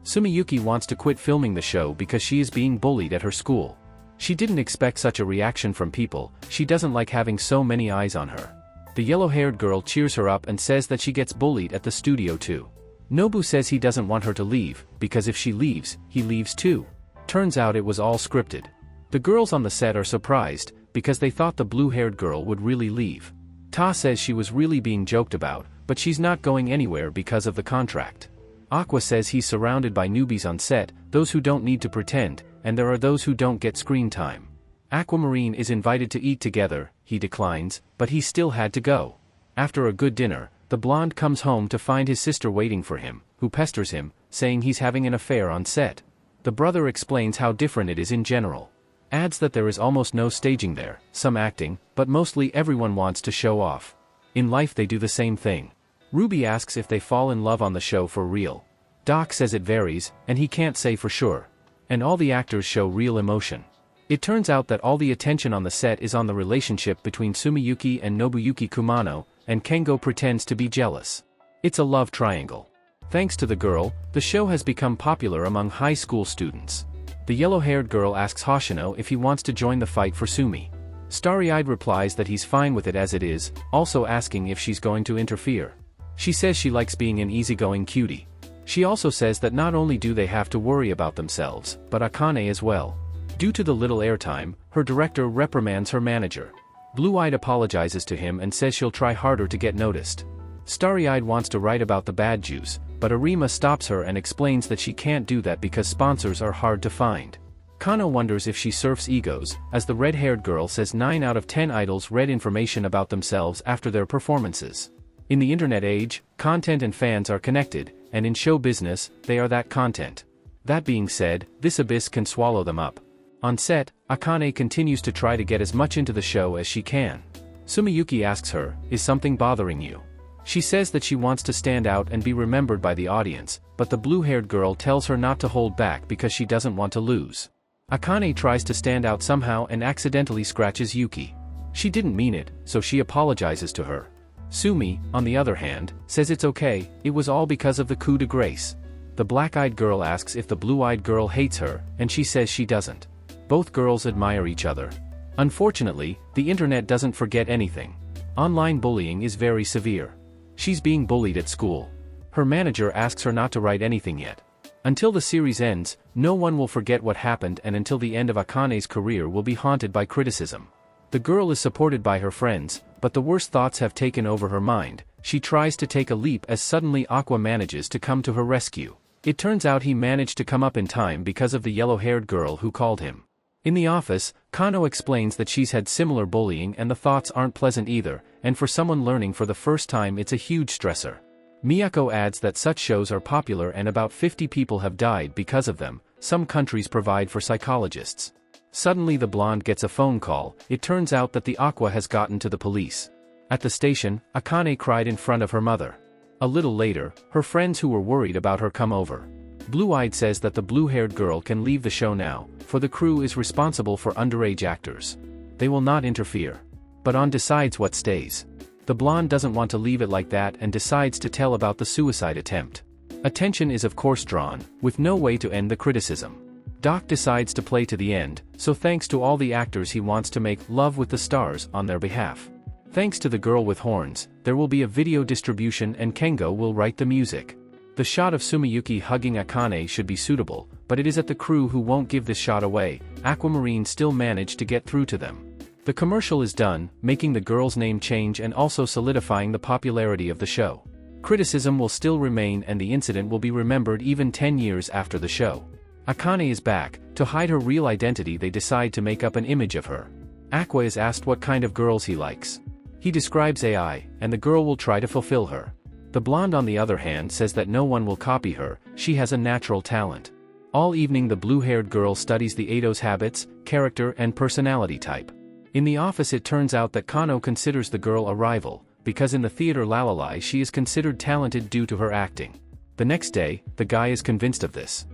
Sumiyuki wants to quit filming the show because she is being bullied at her school. She didn't expect such a reaction from people, she doesn't like having so many eyes on her. The yellow-haired girl cheers her up and says that she gets bullied at the studio too. Nobu says he doesn't want her to leave, because if she leaves, he leaves too. Turns out it was all scripted. The girls on the set are surprised, because they thought the blue-haired girl would really leave. Ta says she was really being joked about, but she's not going anywhere because of the contract. Aqua says he's surrounded by newbies on set, those who don't need to pretend, and there are those who don't get screen time. Aquamarine is invited to eat together, he declines, but he still had to go. After a good dinner, the blonde comes home to find his sister waiting for him, who pesters him, saying he's having an affair on set. The brother explains how different it is in general. Adds that there is almost no staging there, some acting, but mostly everyone wants to show off. In life they do the same thing. Ruby asks if they fall in love on the show for real. Doc says it varies, and he can't say for sure. And all the actors show real emotion. It turns out that all the attention on the set is on the relationship between Sumiyuki and Nobuyuki Kumano, and Kengo pretends to be jealous. It's a love triangle. Thanks to the girl, the show has become popular among high school students. The yellow-haired girl asks Hoshino if he wants to join the fight for Sumi. Starry-eyed replies that he's fine with it as it is, also asking if she's going to interfere. She says she likes being an easygoing cutie. She also says that not only do they have to worry about themselves, but Akane as well. Due to the little airtime, her director reprimands her manager. Blue-eyed apologizes to him and says she'll try harder to get noticed. Starry-eyed wants to write about the bad juice, but Arima stops her and explains that she can't do that because sponsors are hard to find. Kano wonders if she surfs egos, as the red-haired girl says 9 out of 10 idols read information about themselves after their performances. In the internet age, content and fans are connected, and in show business, they are that content. That being said, this abyss can swallow them up. On set, Akane continues to try to get as much into the show as she can. Sumiyuki asks her, "Is something bothering you?" She says that she wants to stand out and be remembered by the audience, but the blue-haired girl tells her not to hold back because she doesn't want to lose. Akane tries to stand out somehow and accidentally scratches Yuki. She didn't mean it, so she apologizes to her. Sumi, on the other hand, says it's okay, it was all because of the coup de grace. The black-eyed girl asks if the blue-eyed girl hates her, and she says she doesn't. Both girls admire each other. Unfortunately, the internet doesn't forget anything. Online bullying is very severe. She's being bullied at school. Her manager asks her not to write anything yet. Until the series ends, no one will forget what happened, and until the end of Akane's career will be haunted by criticism. The girl is supported by her friends, but the worst thoughts have taken over her mind. She tries to take a leap as suddenly Aqua manages to come to her rescue. It turns out he managed to come up in time because of the yellow-haired girl who called him. In the office, Kano explains that she's had similar bullying and the thoughts aren't pleasant either, and for someone learning for the first time it's a huge stressor. Miyako adds that such shows are popular and about 50 people have died because of them. Some countries provide for psychologists. Suddenly the blonde gets a phone call. It turns out that the Aqua has gotten to the police. At the station, Akane cried in front of her mother. A little later, her friends who were worried about her come over. Blue-eyed says that the blue-haired girl can leave the show now, for the crew is responsible for underage actors. They will not interfere. But On decides what stays. The blonde doesn't want to leave it like that and decides to tell about the suicide attempt. Attention is of course drawn, with no way to end the criticism. Doc decides to play to the end, so thanks to all the actors he wants to make love with the stars on their behalf. Thanks to the girl with horns, there will be a video distribution and Kengo will write the music. The shot of Sumiyuki hugging Akane should be suitable, but it is at the crew who won't give this shot away. Aquamarine still managed to get through to them. The commercial is done, making the girl's name change and also solidifying the popularity of the show. Criticism will still remain and the incident will be remembered even 10 years after the show. Akane is back. To hide her real identity they decide to make up an image of her. Aqua is asked what kind of girls he likes. He describes AI, and the girl will try to fulfill her. The blonde on the other hand says that no one will copy her, she has a natural talent. All evening the blue-haired girl studies the Eido's habits, character and personality type. In the office it turns out that Kano considers the girl a rival, because in the theater Lalali she is considered talented due to her acting. The next day, the guy is convinced of this.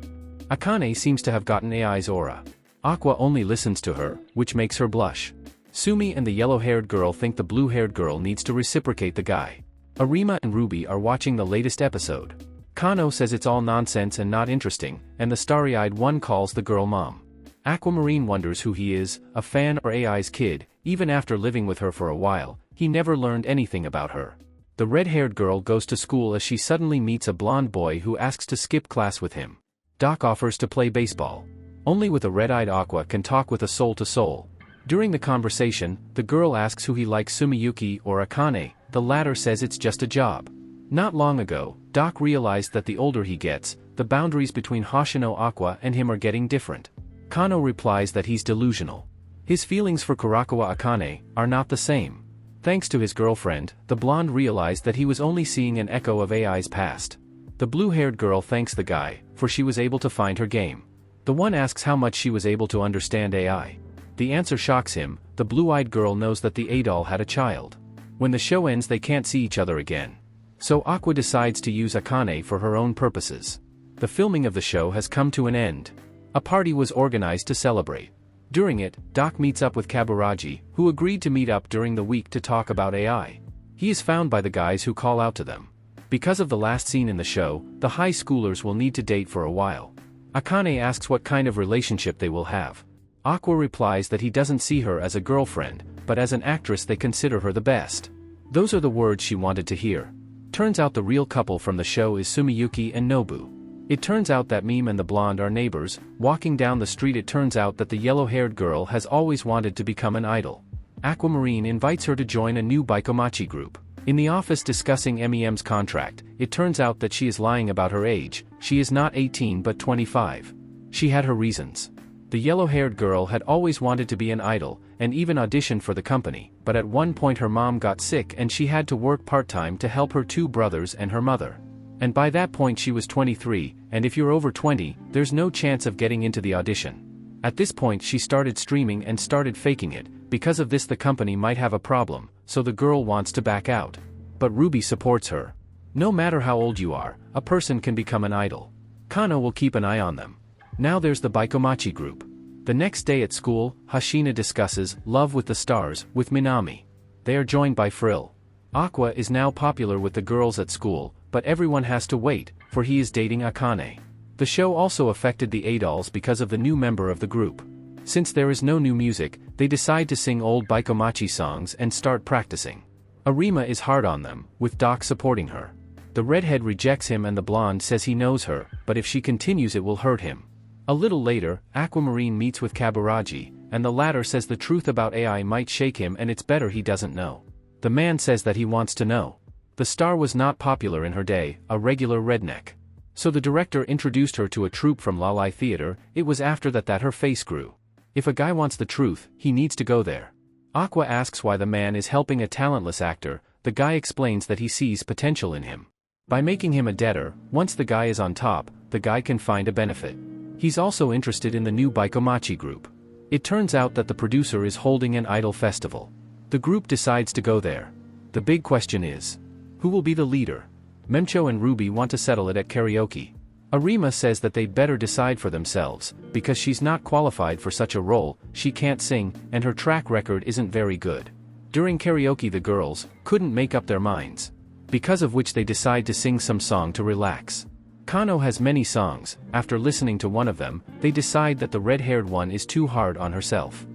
Akane seems to have gotten AI's aura. Aqua only listens to her, which makes her blush. Sumi and the yellow-haired girl think the blue-haired girl needs to reciprocate the guy. Arima and Ruby are watching the latest episode. Kano says it's all nonsense and not interesting, and the starry-eyed one calls the girl mom. Aquamarine wonders who he is, a fan or AI's kid. Even after living with her for a while, he never learned anything about her. The red-haired girl goes to school as she suddenly meets a blonde boy who asks to skip class with him. Doc offers to play baseball. Only with a red-eyed Aqua can talk with a soul-to-soul. During the conversation, the girl asks who he likes, Sumiyuki or Akane. The latter says it's just a job. Not long ago, Doc realized that the older he gets, the boundaries between Hoshino Aqua and him are getting different. Kano replies that he's delusional. His feelings for Kurakawa Akane are not the same. Thanks to his girlfriend, the blonde realized that he was only seeing an echo of AI's past. The blue-haired girl thanks the guy, for she was able to find her game. The one asks how much she was able to understand AI. The answer shocks him. The blue-eyed girl knows that the A-doll had a child. When the show ends, they can't see each other again. So Aqua decides to use Akane for her own purposes. The filming of the show has come to an end. A party was organized to celebrate. During it, Doc meets up with Kaburaji, who agreed to meet up during the week to talk about AI. He is found by the guys who call out to them. Because of the last scene in the show, the high schoolers will need to date for a while. Akane asks what kind of relationship they will have. Aqua replies that he doesn't see her as a girlfriend, but as an actress they consider her the best. Those are the words she wanted to hear. Turns out the real couple from the show is Sumiyuki and Nobu. It turns out that Meme and the blonde are neighbors. Walking down the street, it turns out that the yellow-haired girl has always wanted to become an idol. Aquamarine invites her to join a new Baikomachi group. In the office discussing Emiya's contract, it turns out that she is lying about her age. She is not 18 but 25. She had her reasons. The yellow-haired girl had always wanted to be an idol, and even auditioned for the company, but at one point her mom got sick and she had to work part-time to help her two brothers and her mother. And by that point she was 23, and if you're over 20, there's no chance of getting into the audition. At this point she started streaming and started faking it. Because of this the company might have a problem, so the girl wants to back out. But Ruby supports her. No matter how old you are, a person can become an idol. Kano will keep an eye on them. Now there's the Baikomachi group. The next day at school, Hoshino discusses Love with the Stars with Minami. They are joined by Frill. Aqua is now popular with the girls at school, but everyone has to wait, for he is dating Akane. The show also affected the A-dolls because of the new member of the group. Since there is no new music, they decide to sing old Baikomachi songs and start practicing. Arima is hard on them, with Doc supporting her. The redhead rejects him and the blonde says he knows her, but if she continues it will hurt him. A little later, Aquamarine meets with Kaburaji, and the latter says the truth about AI might shake him and it's better he doesn't know. The man says that he wants to know. The star was not popular in her day, a regular redneck. So the director introduced her to a troupe from Lalai Theater. It was after that her face grew. If a guy wants the truth, he needs to go there. Aqua asks why the man is helping a talentless actor. The guy explains that he sees potential in him. By making him a debtor, once the guy is on top, the guy can find a benefit. He's also interested in the new Baikomachi group. It turns out that the producer is holding an idol festival. The group decides to go there. The big question is, who will be the leader? Memcho and Ruby want to settle it at karaoke. Arima says that they'd better decide for themselves, because she's not qualified for such a role, she can't sing, and her track record isn't very good. During karaoke the girls couldn't make up their minds. Because of which they decide to sing some song to relax. Kano has many songs. After listening to one of them, they decide that the red-haired one is too hard on herself.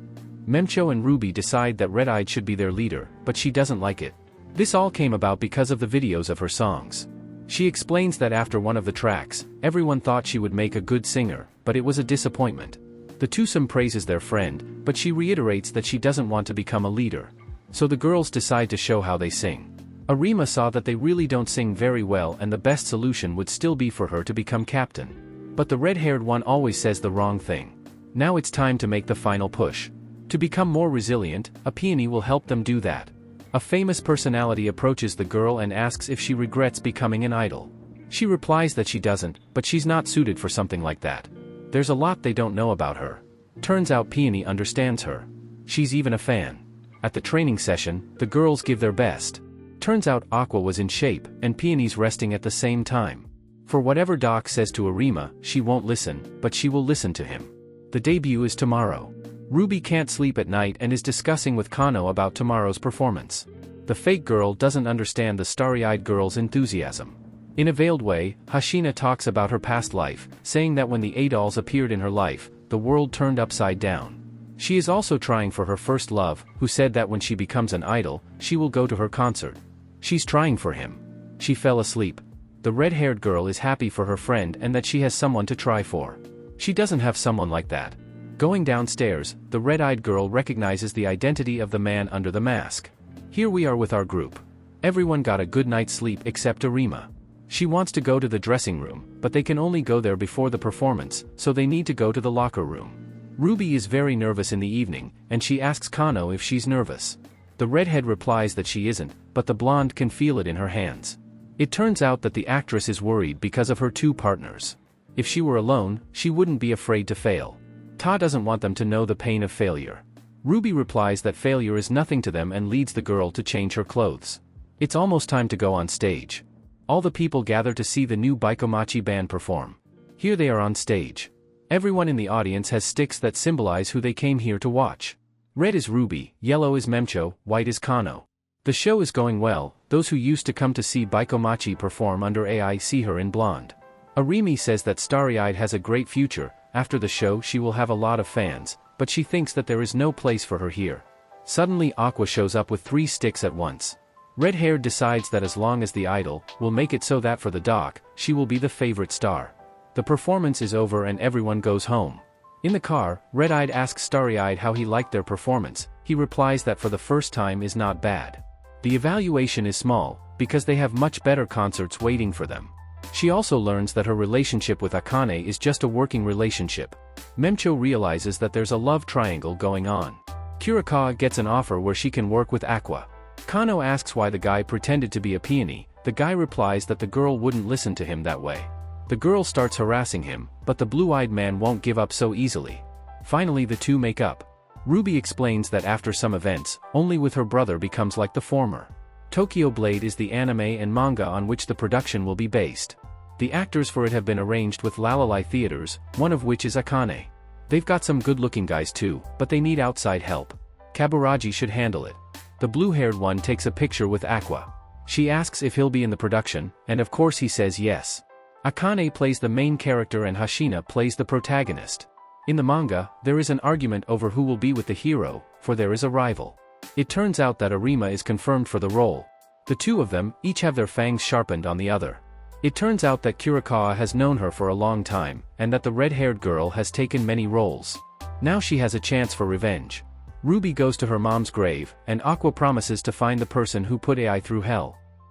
Memcho and Ruby decide that Red-Eyed should be their leader, but she doesn't like it. This all came about because of the videos of her songs. She explains that after one of the tracks, everyone thought she would make a good singer, but it was a disappointment. The twosome praises their friend, but she reiterates that she doesn't want to become a leader. So the girls decide to show how they sing. Arima saw that they really don't sing very well and the best solution would still be for her to become captain. But the red-haired one always says the wrong thing. Now it's time to make the final push. To become more resilient, a peony will help them do that. A famous personality approaches the girl and asks if she regrets becoming an idol. She replies that she doesn't, but she's not suited for something like that. There's a lot they don't know about her. Turns out Peony understands her. She's even a fan. At the training session, the girls give their best. Turns out Aqua was in shape, and Peony's resting at the same time. For whatever Doc says to Arima, she won't listen, but she will listen to him. The debut is tomorrow. Ruby can't sleep at night and is discussing with Kano about tomorrow's performance. The fake girl doesn't understand the starry-eyed girl's enthusiasm. In a veiled way, Hoshino talks about her past life, saying that when the Adals appeared in her life, the world turned upside down. She is also trying for her first love, who said that when she becomes an idol, she will go to her concert. She's trying for him. She fell asleep. The red-haired girl is happy for her friend and that she has someone to try for. She doesn't have someone like that. Going downstairs, the red-eyed girl recognizes the identity of the man under the mask. Here we are with our group. Everyone got a good night's sleep except Arima. She wants to go to the dressing room, but they can only go there before the performance, so they need to go to the locker room. Ruby is very nervous in the evening, and she asks Kano if she's nervous. The redhead replies that she isn't, but the blonde can feel it in her hands. It turns out that the actress is worried because of her two partners. If she were alone, she wouldn't be afraid to fail. Ta doesn't want them to know the pain of failure. Ruby replies that failure is nothing to them and leads the girl to change her clothes. It's almost time to go on stage. All the people gather to see the new Baikomachi band perform. Here they are on stage. Everyone in the audience has sticks that symbolize who they came here to watch. Red is Ruby, yellow is Memcho, white is Kano. The show is going well. Those who used to come to see Baikomachi perform under AI see her in blonde. Arimi says that Starry-Eyed has a great future. After the show she will have a lot of fans, but she thinks that there is no place for her here. Suddenly Aqua shows up with 3 sticks at once. Red-haired decides that as long as the idol will make it so that for the doc, she will be the favorite star. The performance is over and everyone goes home. In the car, Red-Eyed asks Starry-Eyed how he liked their performance. He replies that for the first time is not bad. The evaluation is small, because they have much better concerts waiting for them. She also learns that her relationship with Akane is just a working relationship. Memcho realizes that there's a love triangle going on. Kurikawa gets an offer where she can work with Aqua. Kano asks why the guy pretended to be a peony. The guy replies that the girl wouldn't listen to him that way. The girl starts harassing him, but the blue-eyed man won't give up so easily. Finally the two make up. Ruby explains that after some events, only with her brother becomes like the former. Tokyo Blade is the anime and manga on which the production will be based. The actors for it have been arranged with Lalalai Theaters, one of which is Akane. They've got some good-looking guys too, but they need outside help. Kaburaji should handle it. The blue-haired one takes a picture with Aqua. She asks if he'll be in the production, and of course he says yes. Akane plays the main character and Hoshino plays the protagonist. In the manga, there is an argument over who will be with the hero, for there is a rival. It turns out that Arima is confirmed for the role. The two of them each have their fangs sharpened on the other. It turns out that Kurikawa has known her for a long time, and that the red-haired girl has taken many roles. Now she has a chance for revenge. Ruby goes to her mom's grave, and Aqua promises to find the person who put AI through hell.